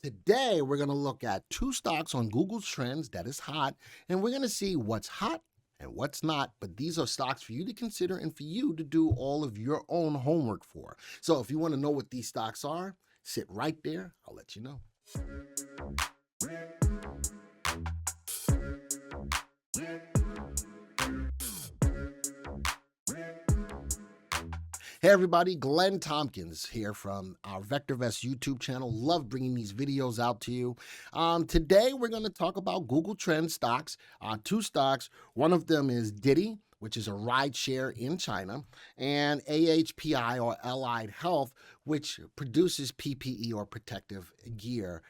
Today, we're going to look at two stocks on Google's trends that is hot, and we're going to see what's hot and what's not. But these are stocks for you to consider and for you to do all of your own homework for. So if you want to know what these stocks are, sit right there. I'll let you know. Hey everybody, Glenn Tompkins here from our VectorVest YouTube channel. Love bringing these videos out to you. Today we're going to talk about Google Trend stocks, two stocks. One of them is Didi, which is a ride share in China, and AHPI or Allied Health, which produces PPE or protective gear,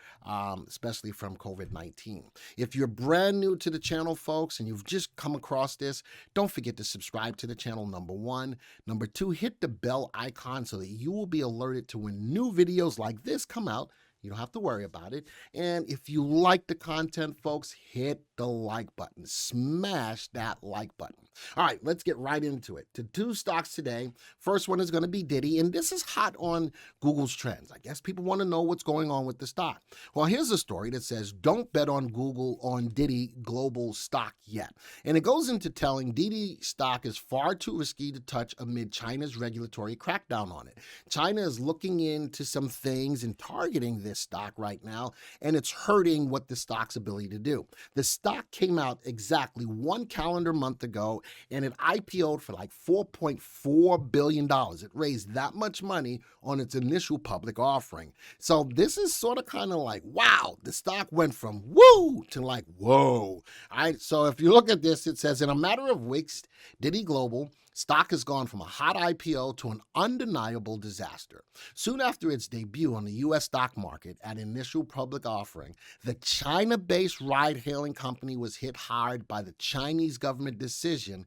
especially from COVID-19. If you're brand new to the channel, folks, and you've just come across this, don't forget to subscribe to the channel, number one. Number two, hit the bell icon so that you will be alerted to when new videos like this come out. You don't have to worry about it. And if you like the content, folks, hit the like button. Smash that like button. All right, let's get right into it. To two stocks today. First one is going to be Didi, and this is hot on Google's trends. I guess people want to know what's going on with the stock. Well, here's a story that says, don't bet on Didi Global stock yet. And it goes into telling Didi stock is far too risky to touch amid China's regulatory crackdown on it. China is looking into some things and targeting this stock right now, and it's hurting what the stock's ability to do. The stock came out exactly 1 calendar month ago, and it IPO'd for like $4.4 billion. It raised that much money on its initial public offering. So this is sort of kind of like, wow, the stock went from woo to like, whoa. All right, so if you look at this, it says in a matter of weeks, Didi Global stock has gone from a hot IPO to an undeniable disaster. Soon after its debut on the U.S. stock market at initial public offering, the China-based ride-hailing company was hit hard by the Chinese government decision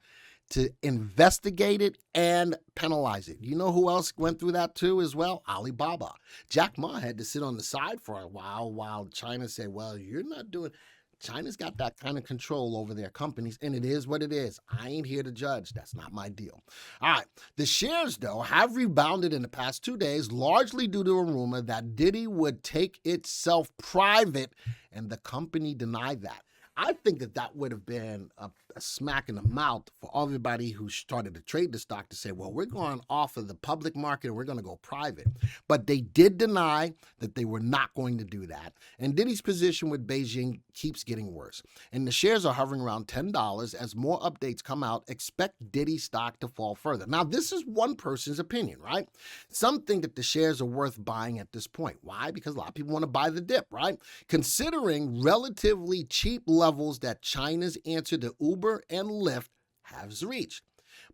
to investigate it and penalize it. You know who else went through that too as well? Alibaba. Jack Ma had to sit on the side for a while China said, well, you're not doing... China's got that kind of control over their companies, and it is what it is. I ain't here to judge. That's not my deal. All right. The shares, though, have rebounded in the past 2 days, largely due to a rumor that Didi would take itself private, and the company denied that. I think that would have been a smack in the mouth for everybody who started to trade the stock to say, well, we're going off of the public market and we're going to go private. But they did deny that they were not going to do that. And Didi's position with Beijing keeps getting worse. And the shares are hovering around $10. As more updates come out, expect Didi stock to fall further. Now, this is one person's opinion, right? Some think that the shares are worth buying at this point. Why? Because a lot of people want to buy the dip, right? Considering relatively cheap levels that China's answer to Uber and Lyft has reached.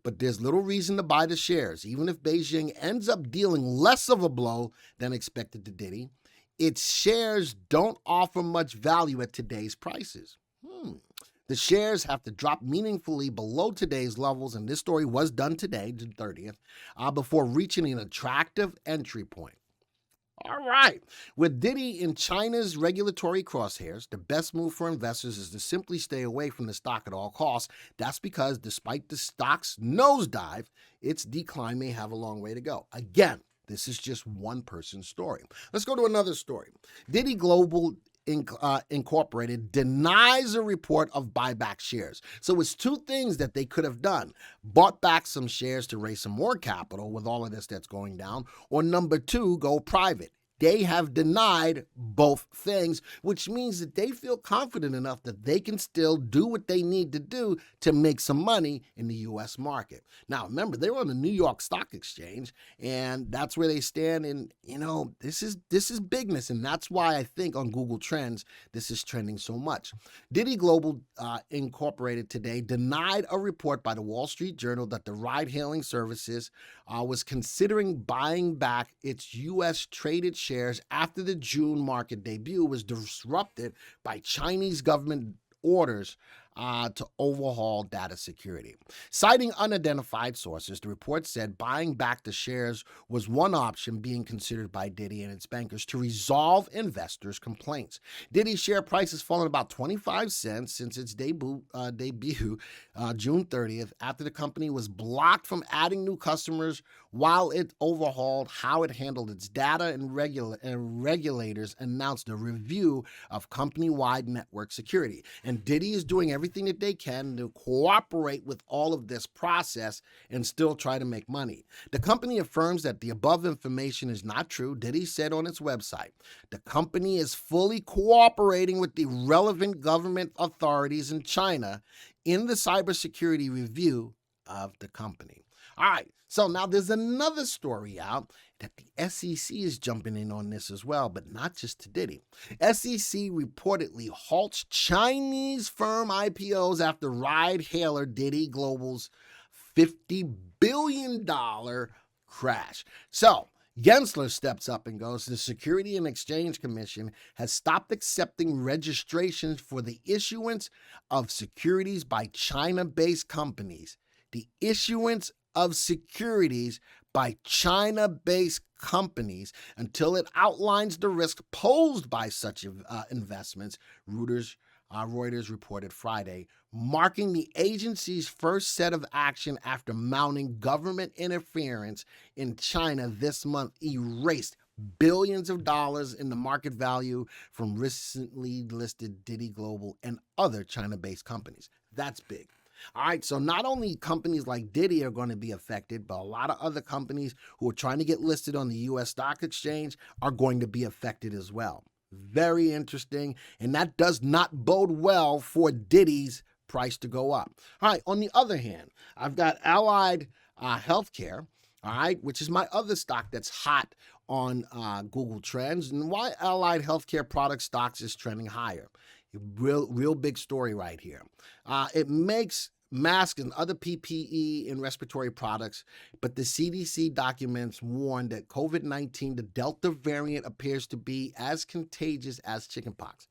But there's little reason to buy the shares, even if Beijing ends up dealing less of a blow than expected to Didi. Its shares don't offer much value at today's prices. The shares have to drop meaningfully below today's levels, and this story was done today, the 30th, before reaching an attractive entry point. All right. With Didi in China's regulatory crosshairs, the best move for investors is to simply stay away from the stock at all costs. That's because despite the stock's nosedive, its decline may have a long way to go. Again, this is just one person's story. Let's go to another story. Didi Global Incorporated denies a report of buyback shares. So it's two things that they could have done. Bought back some shares to raise some more capital with all of this that's going down, or number two, go private. They have denied both things, which means that they feel confident enough that they can still do what they need to do to make some money in the U.S. market. Now, remember, they're on the New York Stock Exchange, and that's where they stand. And, you know, this is bigness, and that's why I think on Google Trends, this is trending so much. Didi Global Incorporated today denied a report by the Wall Street Journal that the ride-hailing services was considering buying back its U.S. traded shares after the June market debut was disrupted by Chinese government orders to overhaul data security. Citing unidentified sources, the report said buying back the shares was one option being considered by Didi and its bankers to resolve investors' complaints. Didi's share price has fallen about 25 cents since its debut June 30th, after the company was blocked from adding new customers while it overhauled how it handled its data, and regulators announced a review of company-wide network security. And Didi is doing everything that they can to cooperate with all of this process and still try to make money. The company affirms that the above information is not true. Didi said on its website, the company is fully cooperating with the relevant government authorities in China in the cybersecurity review of the company. All right, so now there's another story out that the SEC is jumping in on this as well, but not just to Didi. SEC reportedly halts Chinese firm IPOs after ride-hailer Didi Global's $50 billion crash. So Gensler steps up and goes, the Security and Exchange Commission has stopped accepting registrations for the issuance of securities by China-based companies. The issuance of securities by China-based companies until it outlines the risk posed by such investments, Reuters reported Friday, marking the agency's first set of action after mounting government interference in China this month erased billions of dollars in the market value from recently listed Didi Global and other China-based companies. That's big. All right, so not only companies like Didi are going to be affected, but a lot of other companies who are trying to get listed on the U.S. Stock Exchange are going to be affected as well. Very interesting, and that does not bode well for Didi's price to go up. All right, on the other hand, I've got Allied Healthcare, all right, which is my other stock that's hot on Google Trends, and why Allied Healthcare product stocks is trending higher. Real big story right here. It makes masks and other PPE and respiratory products, but the CDC documents warn that COVID-19, the Delta variant, appears to be as contagious as chickenpox.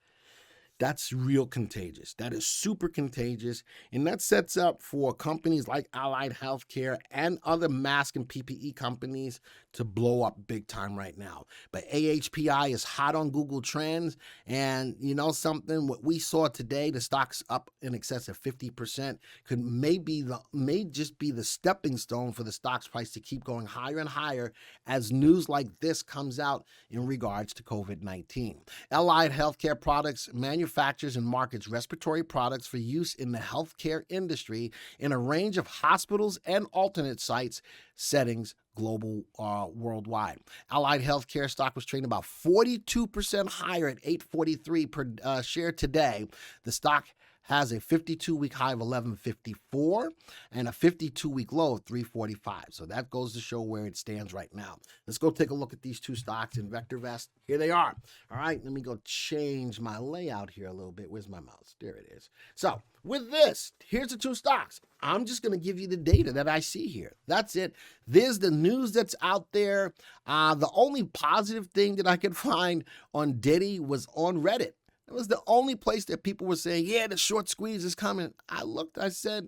That's real contagious. That is super contagious. And that sets up for companies like Allied Healthcare and other mask and PPE companies to blow up big time right now. But AHPI is hot on Google Trends. And you know something, what we saw today, the stock's up in excess of 50%, may just be the stepping stone for the stock's price to keep going higher and higher as news like this comes out in regards to COVID-19. Allied Healthcare Products manufactures and markets respiratory products for use in the healthcare industry in a range of hospitals and alternate sites settings worldwide. Allied Healthcare stock was trading about 42% higher at $8.43 per share today. The stock has a 52-week high of 1154 and a 52-week low of 345. So that goes to show where it stands right now. Let's go take a look at these two stocks in VectorVest. Here they are. All right, let me go change my layout here a little bit. Where's my mouse? There it is. So with this, here's the two stocks. I'm just going to give you the data that I see here. That's it. There's the news that's out there. The only positive thing that I could find on Didi was on Reddit. It was the only place that people were saying, yeah, the short squeeze is coming. I looked, I said,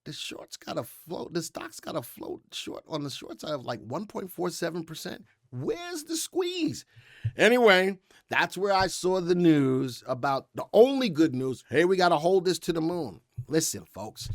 the short's got to float. The stock's got to float short on the short side of like 1.47%. Where's the squeeze? Anyway, that's where I saw the news about the only good news. Hey, we got to hold this to the moon. Listen, folks.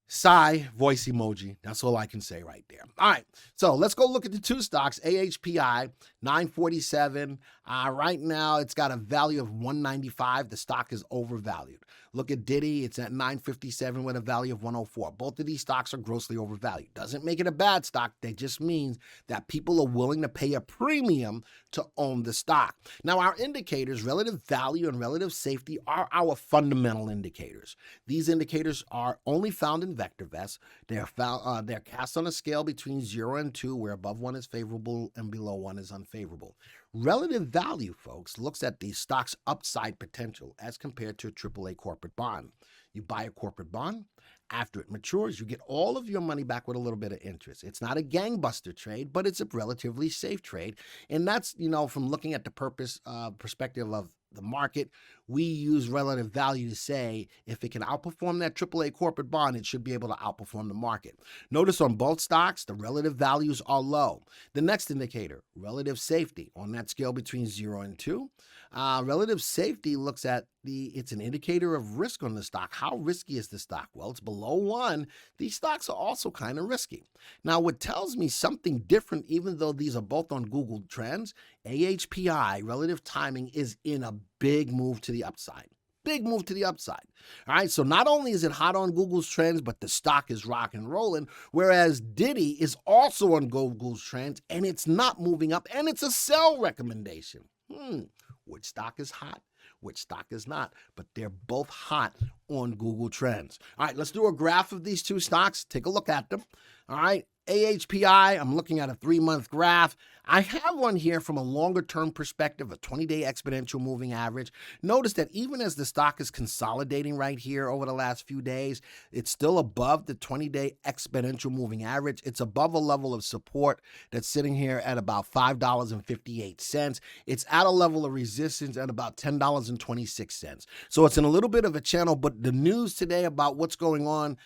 Sigh, voice emoji. That's all I can say right there. All right, so let's go look at the two stocks. AHPI, 947. Right now, it's got a value of 195. The stock is overvalued. Look at Didi. It's at 957 with a value of 104. Both of these stocks are grossly overvalued. Doesn't make it a bad stock. That just means that people are willing to pay a premium to own the stock. Now, our indicators, relative value and relative safety, are our fundamental indicators. These indicators are only found in VectorVest. They're cast on a scale between 0 and 2, where above 1 is favorable and below 1 is unfavorable. Relative value, folks, looks at the stock's upside potential as compared to a AAA corporate bond. You buy a corporate bond. After it matures, you get all of your money back with a little bit of interest. It's not a gangbuster trade, but it's a relatively safe trade. And that's, from looking at the perspective of the market, we use relative value to say if it can outperform that AAA corporate bond, it should be able to outperform the market. Notice on both stocks, the relative values are low. The next indicator, relative safety, on that scale between 0 and 2. Relative safety looks at it's an indicator of risk on the stock. How risky is the stock? Well, it's below 1. These stocks are also kind of risky. Now, what tells me something different, even though these are both on Google Trends, AHPI, relative timing, is in a big move to the upside. Big move to the upside. All right, so not only is it hot on Google's trends, but the stock is rock and rolling, whereas Didi is also on Google's trends, and it's not moving up, and it's a sell recommendation. Which stock is hot? Which stock is not? But they're both hot on Google Trends. All right, let's do a graph of these two stocks. Take a look at them. All right, AHPI, I'm looking at a 3-month graph. I have one here from a longer term perspective, a 20-day exponential moving average. Notice that even as the stock is consolidating right here over the last few days, it's still above the 20-day exponential moving average. It's above a level of support that's sitting here at about $5.58. It's at a level of resistance at about $10.26. So it's in a little bit of a channel, but the news today about what's going on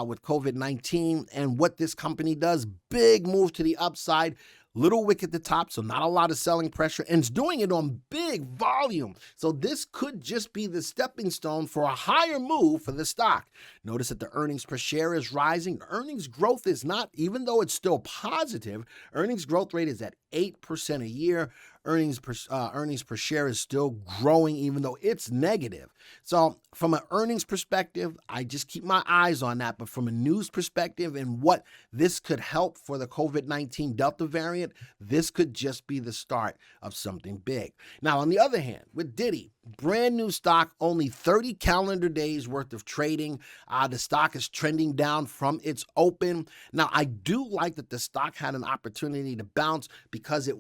with COVID-19 and what this company does, big move to the upside. Little wick at the top, so not a lot of selling pressure, and it's doing it on big volume. So this could just be the stepping stone for a higher move for the stock. Notice that the earnings per share is rising. The earnings growth is not, even though it's still positive, earnings growth rate is at 8% a year. Earnings per share is still growing, even though it's negative. So from an earnings perspective, I just keep my eyes on that. But from a news perspective and what this could help for the COVID-19 Delta variant, this could just be the start of something big. Now, on the other hand, with Didi, brand new stock, only 30 calendar days worth of trading. The stock is trending down from its open. Now, I do like that the stock had an opportunity to bounce because it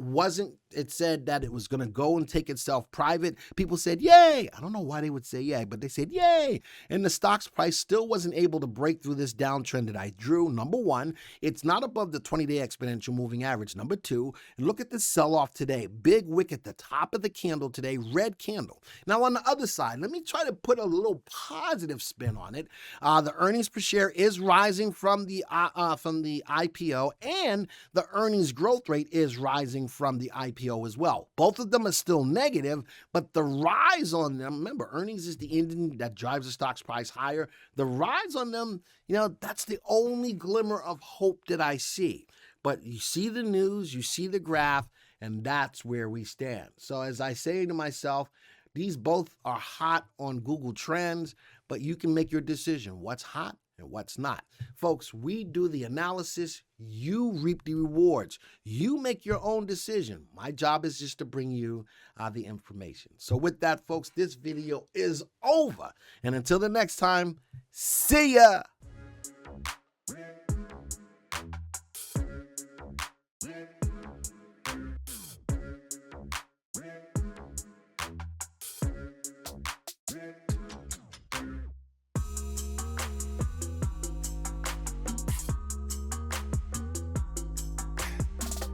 said that it was going to go and take itself private. People said, yay. I don't know why they would say yay, but they said, yay. And the stock's price still wasn't able to break through this downtrend that I drew. Number one, it's not above the 20-day exponential moving average. Number two, and look at the sell-off today. Big wick at the top of the candle today, red candle. Now, on the other side, let me try to put a little positive spin on it. The earnings per share is rising from the IPO, and the earnings growth rate is rising from the IPO as well. Both of them are still negative, but the rise on them, remember, earnings is the engine that drives the stock's price higher. The rise on them, that's the only glimmer of hope that I see. But you see the news, you see the graph, and that's where we stand. So as I say to myself, these both are hot on Google Trends, but you can make your decision what's hot and what's not. Folks, we do the analysis, you reap the rewards. You make your own decision. My job is just to bring you the information. So with that, folks, this video is over. And until the next time, see ya.